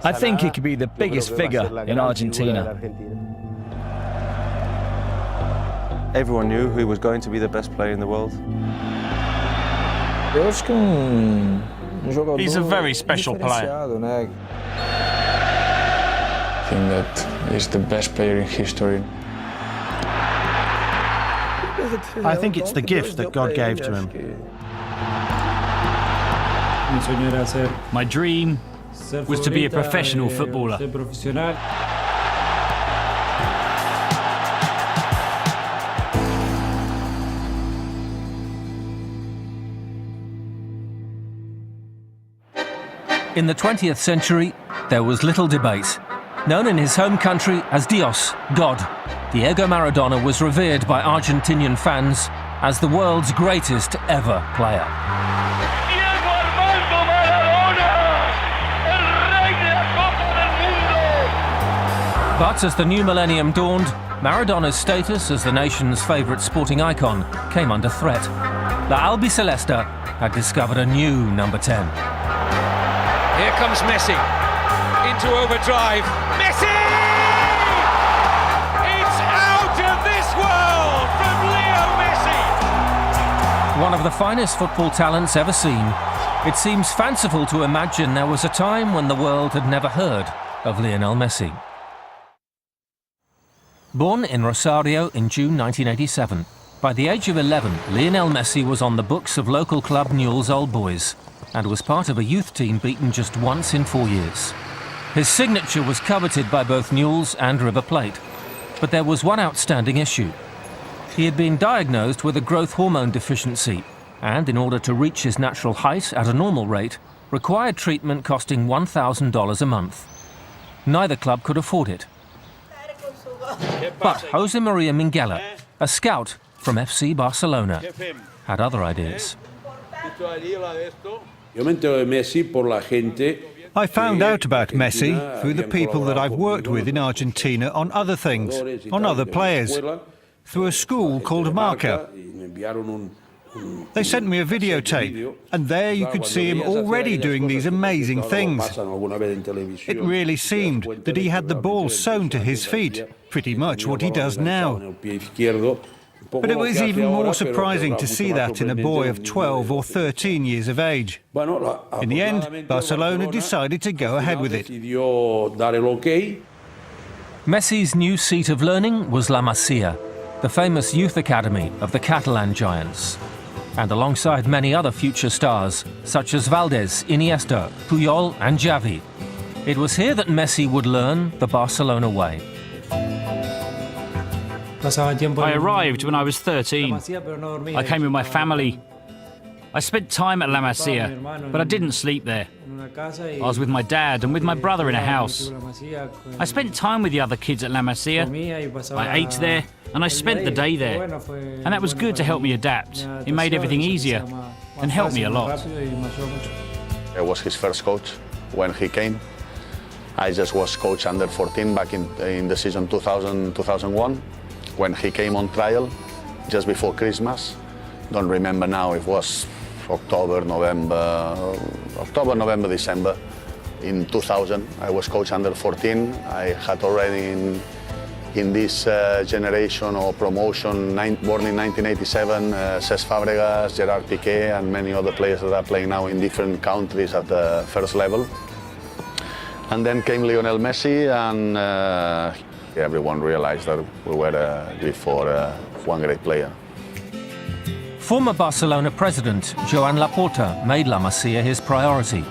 I think he could be the biggest figure in Argentina. Everyone knew who was going to be the best player in the world. He's a very special player. I think that he's the best player in history. I think it's the gift that God gave to him. My dream was to be a professional footballer. In the 20th century, there was little debate. Known in his home country as Dios, God, Diego Maradona was revered by Argentinian fans as the world's greatest ever player. But as the new millennium dawned, Maradona's status as the nation's favourite sporting icon came under threat. La Albiceleste had discovered a new number 10. Here comes Messi, into overdrive. Messi! It's out of this world from Leo Messi! One of the finest football talents ever seen, it seems fanciful to imagine there was a time when the world had never heard of Lionel Messi. Born in Rosario in June 1987, by the age of 11, Lionel Messi was on the books of local club Newell's Old Boys and was part of a youth team beaten just once in 4 years. His signature was coveted by both Newell's and River Plate, but there was one outstanding issue. He had been diagnosed with a growth hormone deficiency and, in order to reach his natural height at a normal rate, required treatment costing $1,000 a month. Neither club could afford it. But Jose Maria Minguella, a scout from FC Barcelona, had other ideas. I found out about Messi through the people that I've worked with in Argentina on other things, on other players, through a school called Marca. They sent me a videotape, and there you could see him already doing these amazing things. It really seemed that he had the ball sewn to his feet, pretty much what he does now. But it was even more surprising to see that in a boy of 12 or 13 years of age. In the end, Barcelona decided to go ahead with it. Messi's new seat of learning was La Masia, the famous youth academy of the Catalan giants. And alongside many other future stars, such as Valdés, Iniesta, Puyol and Xavi, it was here that Messi would learn the Barcelona way. I arrived when I was 13. I came with my family. I spent time at La Masia, but I didn't sleep there. I was with my dad and with my brother in a house. I spent time with the other kids at La Masia. I ate there and I spent the day there. And that was good to help me adapt. It made everything easier and helped me a lot. I was his first coach when he came. I just was coach under 14 back in the season 2000-2001. When he came on trial, just before Christmas. Don't remember now, it was October, November, December. In 2000, I was coach under 14. I had already in this generation or promotion, born in 1987, Cesc Fabregas, Gerard Piqué, and many other players that are playing now in different countries at the first level. And then came Lionel Messi, and everyone realized that we were due for one great player. Former Barcelona president Joan Laporta made La Masia his priority.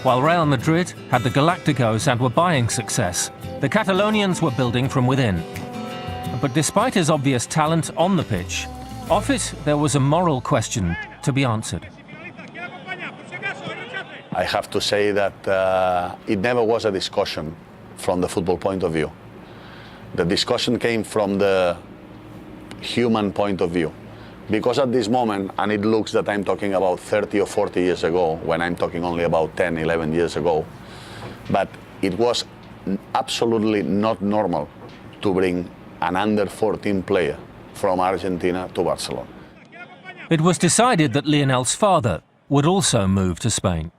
While Real Madrid had the Galacticos and were buying success, the Catalonians were building from within. But despite his obvious talent on the pitch, off it there was a moral question to be answered. I have to say that it never was a discussion from the football point of view. The discussion came from the human point of view. Because at this moment, and it looks that I'm talking about 30 or 40 years ago, when I'm talking only about 10, 11 years ago, but it was absolutely not normal to bring an under 14 player from Argentina to Barcelona. It was decided that Lionel's father would also move to Spain.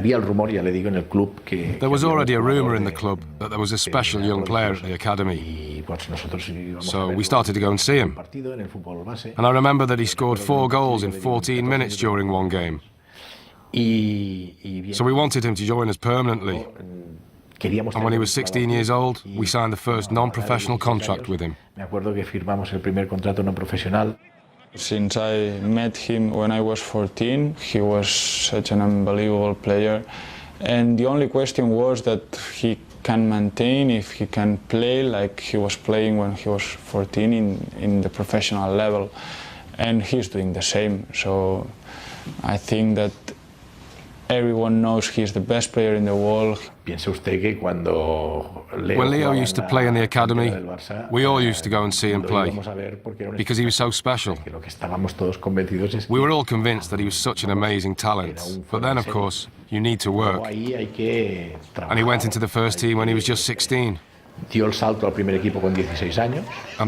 There was already a rumour in the club that there was a special young player at the academy. So we started to go and see him. And I remember that he scored 4 goals in 14 minutes during one game. So we wanted him to join us permanently. And when he was 16 years old, we signed the first non-professional contract with him. Since I met him when I was 14, he was such an unbelievable player. And the only question was that he can maintain, if he can play like he was playing when he was 14 in the professional level. And he's doing the same. So I think that everyone knows he's the best player in the world. When Leo used to play in the academy, we all used to go and see him play, because he was so special. We were all convinced that he was such an amazing talent, but then, of course, you need to work. And he went into the first team when he was just 16. And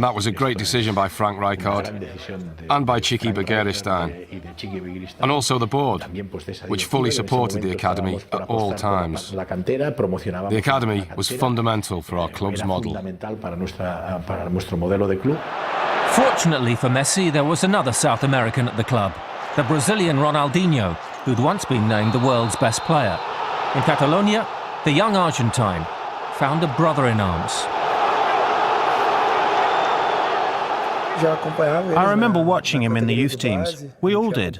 that was a great decision by Frank Rijkaard and by Chiqui Begiristain, and also the board, which fully supported the academy at all times. The academy was fundamental for our club's model. Fortunately for Messi, there was another South American at the club, the Brazilian Ronaldinho, who'd once been named the world's best player. In Catalonia, the young Argentine found a brother in arms. I remember watching him in the youth teams. We all did.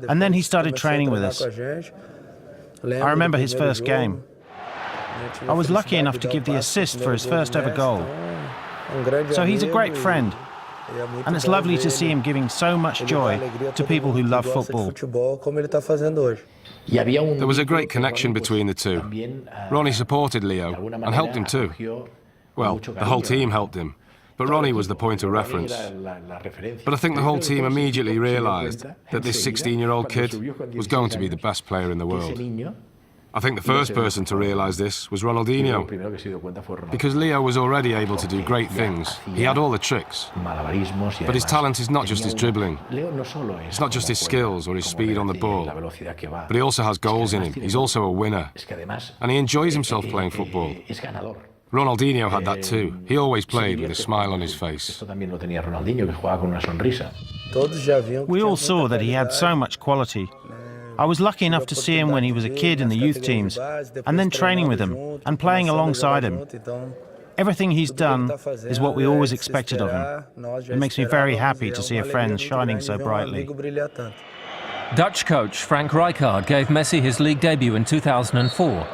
And then he started training with us. I remember his first game. I was lucky enough to give the assist for his first ever goal. So he's a great friend. And it's lovely to see him giving so much joy to people who love football. There was a great connection between the two. Ronnie supported Leo and helped him too. Well, the whole team helped him, but Ronnie was the point of reference. But I think the whole team immediately realised that this 16-year-old kid was going to be the best player in the world. I think the first person to realise this was Ronaldinho, because Leo was already able to do great things. He had all the tricks. But his talent is not just his dribbling. It's not just his skills or his speed on the ball. But he also has goals in him. He's also a winner. And he enjoys himself playing football. Ronaldinho had that too. He always played with a smile on his face. We all saw that he had so much quality. I was lucky enough to see him when he was a kid in the youth teams, and then training with him and playing alongside him. Everything he's done is what we always expected of him. It makes me very happy to see a friend shining so brightly. Dutch coach Frank Rijkaard gave Messi his league debut in 2004.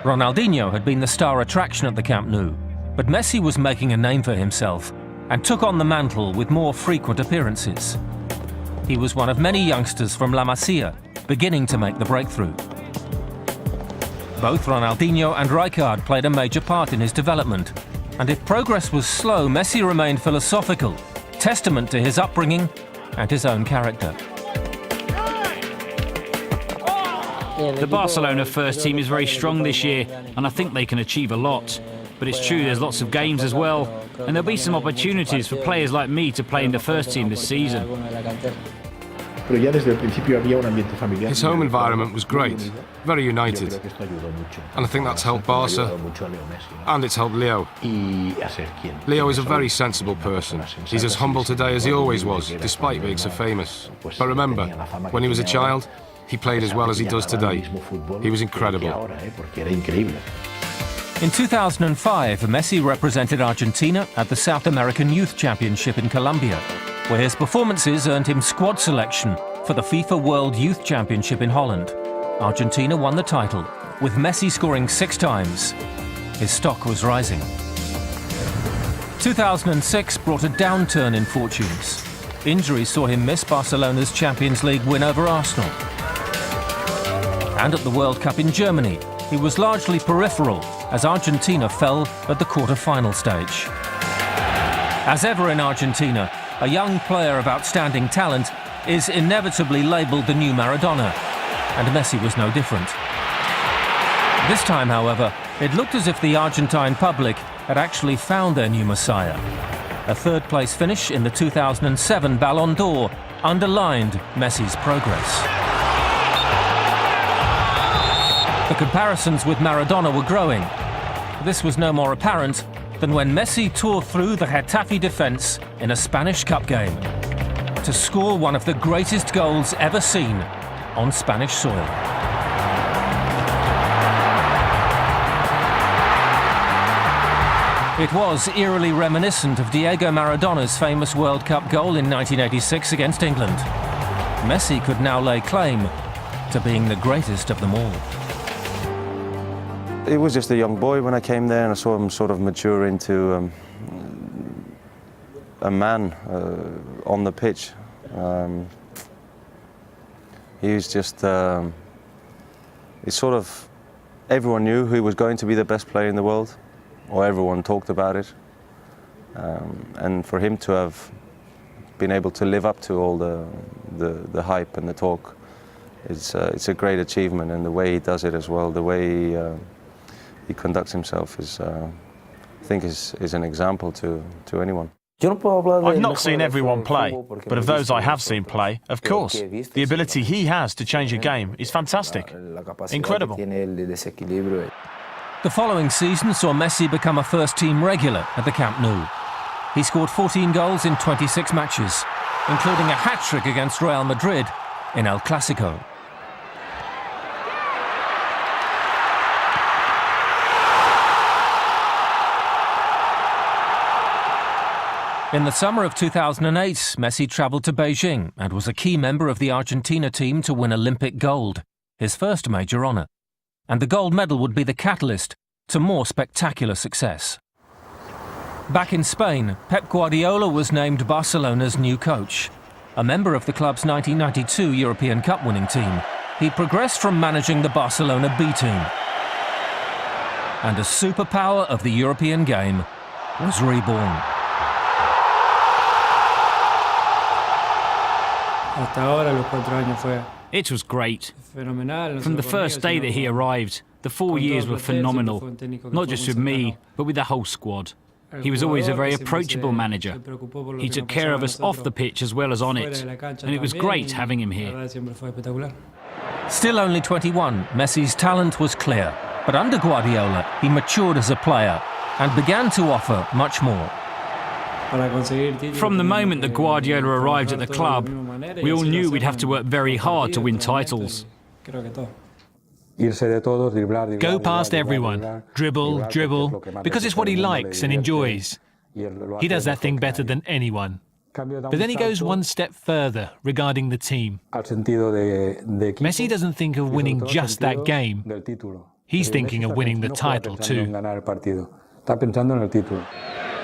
Ronaldinho had been the star attraction at the Camp Nou, but Messi was making a name for himself and took on the mantle with more frequent appearances. He was one of many youngsters from La Masia beginning to make the breakthrough. Both Ronaldinho and Rijkaard played a major part in his development, and if progress was slow, Messi remained philosophical, testament to his upbringing and his own character. The Barcelona first team is very strong this year, and I think they can achieve a lot. But it's true, there's lots of games as well, and there'll be some opportunities for players like me to play in the first team this season. His home environment was great, very united. And I think that's helped Barca, and it's helped Leo. Leo is a very sensible person. He's as humble today as he always was, despite being so famous. But remember, when he was a child, he played as well as he does today. He was incredible. In 2005, Messi represented Argentina at the South American Youth Championship in Colombia, where his performances earned him squad selection for the FIFA World Youth Championship in Holland. Argentina won the title, with Messi scoring 6 times. His stock was rising. 2006 brought a downturn in fortunes. Injuries saw him miss Barcelona's Champions League win over Arsenal. And at the World Cup in Germany, he was largely peripheral as Argentina fell at the quarter-final stage. As ever in Argentina, a young player of outstanding talent is inevitably labelled the new Maradona, and Messi was no different. This time, however, it looked as if the Argentine public had actually found their new messiah. A third-place finish in the 2007 Ballon d'Or underlined Messi's progress. The comparisons with Maradona were growing. This was no more apparent than when Messi tore through the Getafe defence in a Spanish Cup game to score one of the greatest goals ever seen on Spanish soil. It was eerily reminiscent of Diego Maradona's famous World Cup goal in 1986 against England. Messi could now lay claim to being the greatest of them all. He was just a young boy when I came there, and I saw him sort of mature into a man on the pitch. He was just, everyone knew he was going to be the best player in the world, or everyone talked about it. And for him to have been able to live up to all the hype and the talk, it's a great achievement, and the way he does it as well, the way he conducts himself is, I think, is an example to anyone. I've not seen everyone play, but of those I have seen play, of course, the ability he has to change a game is fantastic. Incredible. The following season saw Messi become a first-team regular at the Camp Nou. He scored 14 goals in 26 matches, including a hat-trick against Real Madrid in El Clasico. In the summer of 2008, Messi travelled to Beijing and was a key member of the Argentina team to win Olympic gold, his first major honour. And the gold medal would be the catalyst to more spectacular success. Back in Spain, Pep Guardiola was named Barcelona's new coach. A member of the club's 1992 European Cup winning team, he progressed from managing the Barcelona B team. And a superpower of the European game was reborn. It was great. From the first day that he arrived, the 4 years were phenomenal. Not just with me, but with the whole squad. He was always a very approachable manager. He took care of us off the pitch as well as on it, and it was great having him here. Still only 21, Messi's talent was clear, but under Guardiola, he matured as a player and began to offer much more. From the moment that Guardiola arrived at the club, we all knew we'd have to work very hard to win titles. Go past everyone, dribble, because it's what he likes and enjoys. He does that thing better than anyone. But then he goes one step further regarding the team. Messi doesn't think of winning just that game. He's thinking of winning the title too.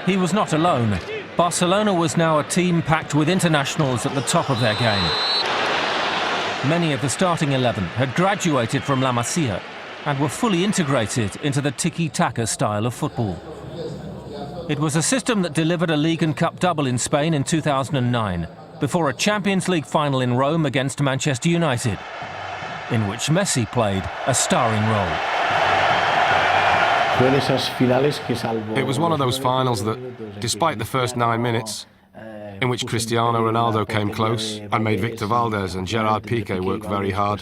He was not alone. Barcelona was now a team packed with internationals at the top of their game. Many of the starting 11 had graduated from La Masia and were fully integrated into the tiki-taka style of football. It was a system that delivered a League and Cup double in Spain in 2009, before a Champions League final in Rome against Manchester United, in which Messi played a starring role. It was one of those finals that, despite the first 9 minutes, in which Cristiano Ronaldo came close and made Victor Valdés and Gerard Piqué work very hard,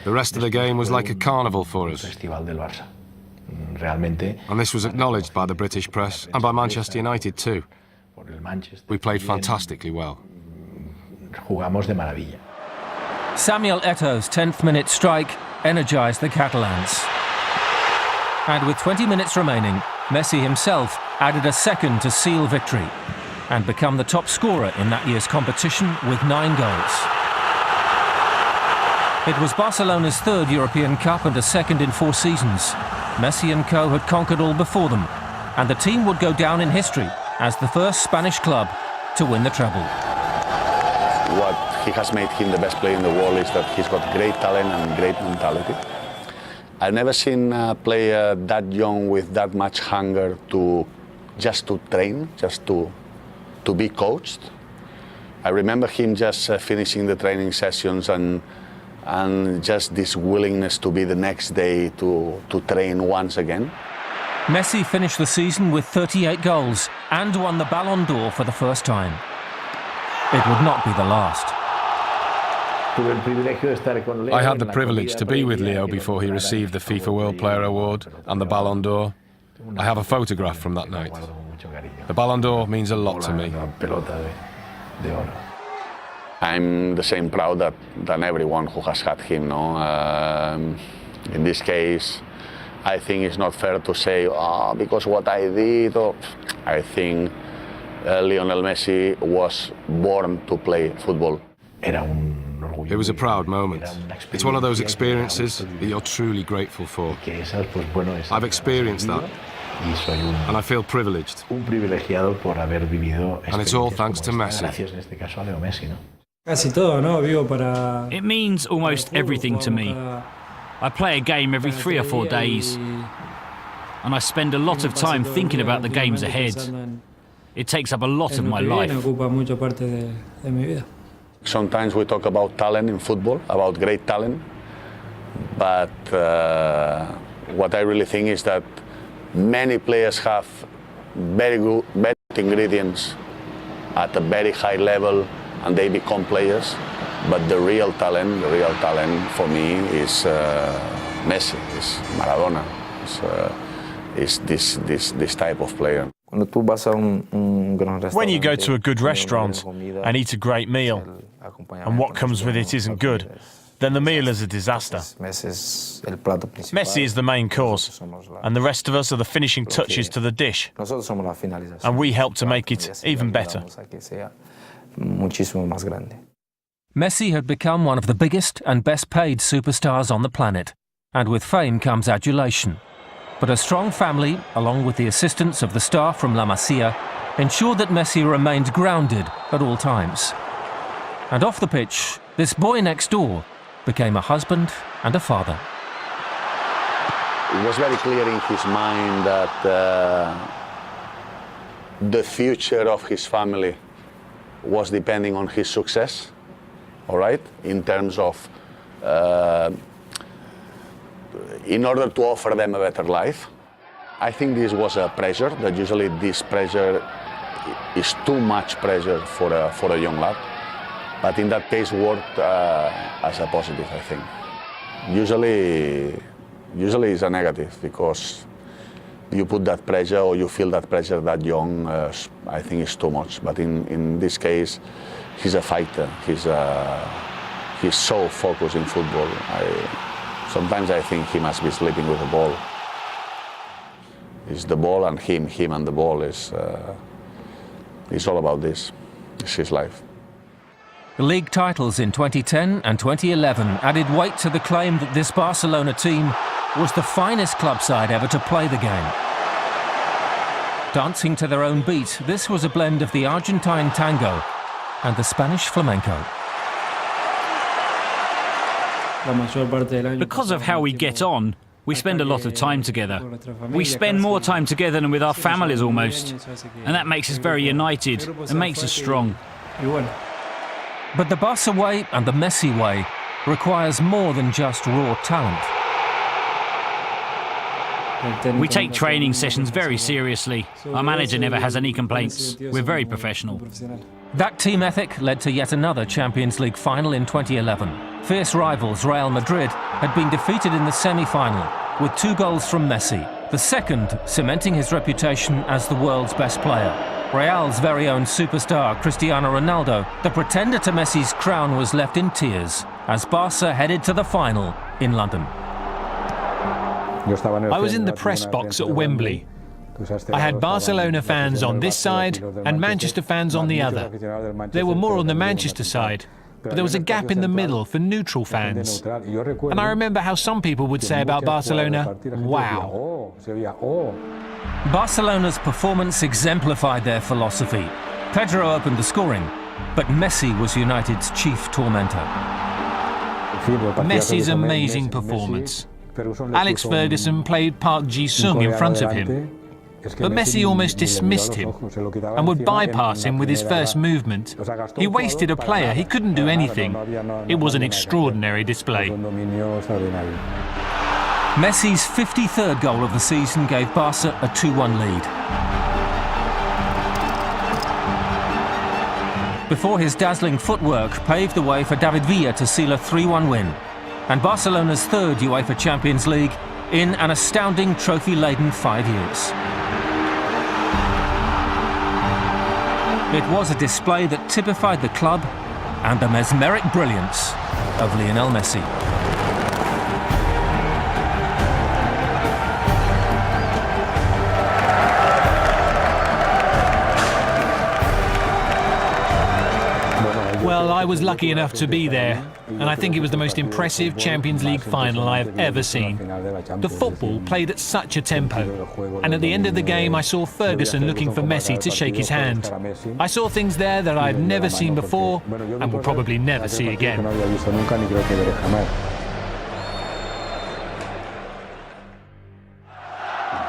the rest of the game was like a carnival for us. And this was acknowledged by the British press and by Manchester United too. We played fantastically well. Samuel Eto'o's 10th minute strike energised the Catalans. And with 20 minutes remaining, Messi himself added a second to seal victory and become the top scorer in that year's competition with 9 goals. It was Barcelona's third European Cup and a second in 4 seasons. Messi and co had conquered all before them, and the team would go down in history as the first Spanish club to win the treble. What he has made him the best player in the world is that he's got great talent and great mentality. I've never seen a player that young with that much hunger to train, just to be coached. I remember him just finishing the training sessions and just this willingness to be the next day to train once again. Messi finished the season with 38 goals and won the Ballon d'Or for the first time. It would not be the last. I had the privilege to be with Leo before he received the FIFA World Player Award and the Ballon d'Or. I have a photograph from that night. The Ballon d'Or means a lot to me. I'm the same proud than everyone who has had him. No? In this case, I think it's not fair to say, because what I did. I think Lionel Messi was born to play football. It was a proud moment. It's one of those experiences that you're truly grateful for. I've experienced that, and I feel privileged. And it's all thanks to Messi. It means almost everything to me. I play a game every 3 or 4 days, and I spend a lot of time thinking about the games ahead. It takes up a lot of my life. Sometimes we talk about talent in football, about great talent, but what I really think is that many players have very good ingredients at a very high level, and they become players. But the real talent for me is Messi, is Maradona, is this type of player. When you go to a good restaurant and eat a great meal, and what comes with it isn't good, then the meal is a disaster. Messi is the main course, and the rest of us are the finishing touches to the dish. And we help to make it even better. Messi had become one of the biggest and best paid superstars on the planet, and with fame comes adulation. But a strong family, along with the assistance of the staff from La Masia, ensured that Messi remained grounded at all times. And off the pitch, this boy next door became a husband and a father. It was very clear in his mind that the future of his family was depending on his success, all right, in terms of in order to offer them a better life. I think this was a pressure, that usually this pressure is too much pressure for a young lad. But in that case worked as a positive, I think. Usually it's a negative, because you put that pressure or you feel that pressure that young, I think it's too much. But in this case, he's a fighter. He's so focused in football. Sometimes I think he must be sleeping with the ball. It's the ball and him and the ball. It's all about this. It's his life. The league titles in 2010 and 2011 added weight to the claim that this Barcelona team was the finest club side ever to play the game. Dancing to their own beat, this was a blend of the Argentine tango and the Spanish flamenco. Because of how we get on, we spend a lot of time together. We spend more time together than with our families almost. And that makes us very united and makes us strong. But the Barca way and the Messi way requires more than just raw talent. We take training sessions very seriously. Our manager never has any complaints. We're very professional. That team ethic led to yet another Champions League final in 2011. Fierce rivals Real Madrid had been defeated in the semi-final with 2 goals from Messi, the second cementing his reputation as the world's best player. Real's very own superstar Cristiano Ronaldo, the pretender to Messi's crown, was left in tears as Barca headed to the final in London. I was in the press box at Wembley. I had Barcelona fans on this side and Manchester fans on the other. There were more on the Manchester side, but there was a gap in the middle for neutral fans. And I remember how some people would say about Barcelona, wow. Barcelona's performance exemplified their philosophy. Pedro opened the scoring, but Messi was United's chief tormentor. Messi's amazing performance. Alex Ferguson played Park Ji-sung in front of him. But Messi almost dismissed him and would bypass him with his first movement. He wasted a player, he couldn't do anything. It was an extraordinary display. Messi's 53rd goal of the season gave Barca a 2-1 lead. before his dazzling footwork paved the way for David Villa to seal a 3-1 win, and Barcelona's third UEFA Champions League in an astounding trophy-laden 5 years. It was a display that typified the club and the mesmeric brilliance of Lionel Messi. Well, I was lucky enough to be there, and I think it was the most impressive Champions League final I have ever seen. The football played at such a tempo, and at the end of the game I saw Ferguson looking for Messi to shake his hand. I saw things there that I've never seen before and will probably never see again.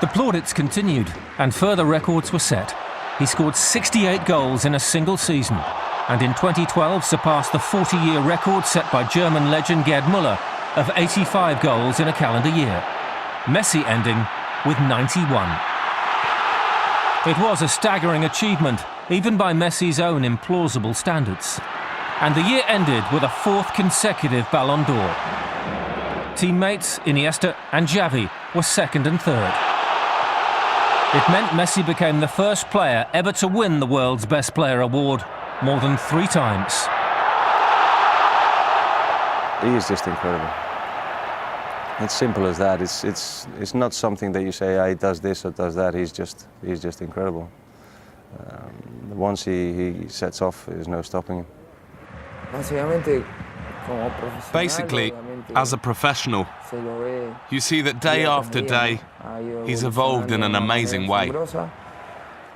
The plaudits continued, and further records were set. He scored 68 goals in a single season, and in 2012 surpassed the 40-year record set by German legend Gerd Müller of 85 goals in a calendar year. Messi ending with 91. It was a staggering achievement, even by Messi's own implausible standards. And the year ended with a fourth consecutive Ballon d'Or. Teammates Iniesta and Xavi were second and third. It meant Messi became the first player ever to win the world's Best Player award more than 3 times. He is just incredible. It's simple as that. It's not something that you say, he does this or does that. He's just incredible. Once he sets off, there's no stopping him. Basically, as a professional, you see that day after day, he's evolved in an amazing way.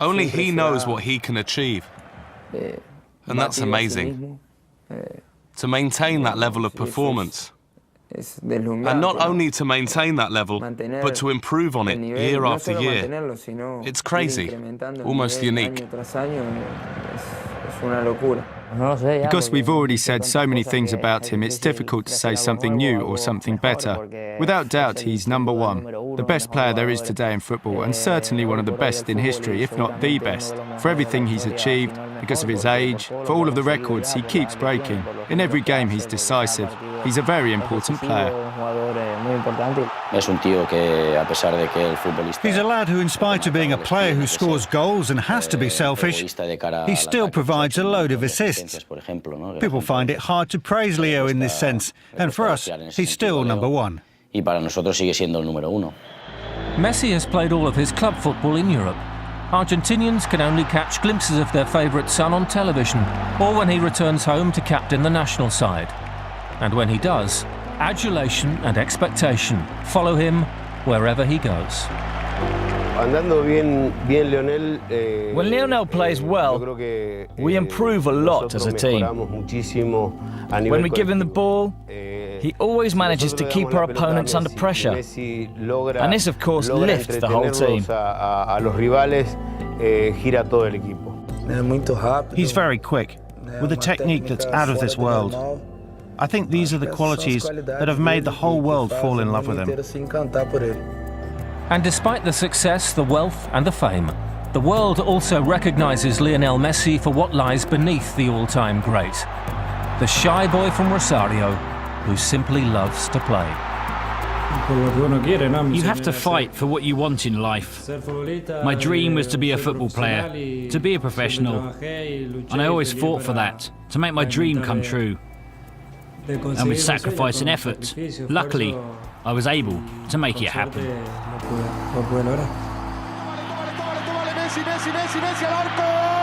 Only he knows what he can achieve. And that's amazing. To maintain that level of performance. And not only to maintain that level, but to improve on it year after year. It's crazy, almost unique. Because we've already said so many things about him, it's difficult to say something new or something better. Without doubt, he's number one, the best player there is today in football, and certainly one of the best in history, if not the best, for everything he's achieved, because of his age, for all of the records he keeps breaking. In every game he's decisive. He's a very important player. He's a lad who, in spite of being a player who scores goals and has to be selfish, he still provides a load of assists. People find it hard to praise Leo in this sense, and for us, he's still number one. Messi has played all of his club football in Europe. Argentinians can only catch glimpses of their favourite son on television, or when he returns home to captain the national side. And when he does, adulation and expectation follow him wherever he goes. When Lionel plays well, we improve a lot as a team. When we give him the ball, he always manages to keep our opponents under pressure. And this, of course, lifts the whole team. He's very quick, with a technique that's out of this world. I think these are the qualities that have made the whole world fall in love with him. And despite the success, the wealth and the fame, the world also recognises Lionel Messi for what lies beneath the all-time great. The shy boy from Rosario who simply loves to play. You have to fight for what you want in life. My dream was to be a football player, to be a professional, and I always fought for that, to make my dream come true. And with sacrifice and effort, luckily, I was able to make it happen. Messi al arco.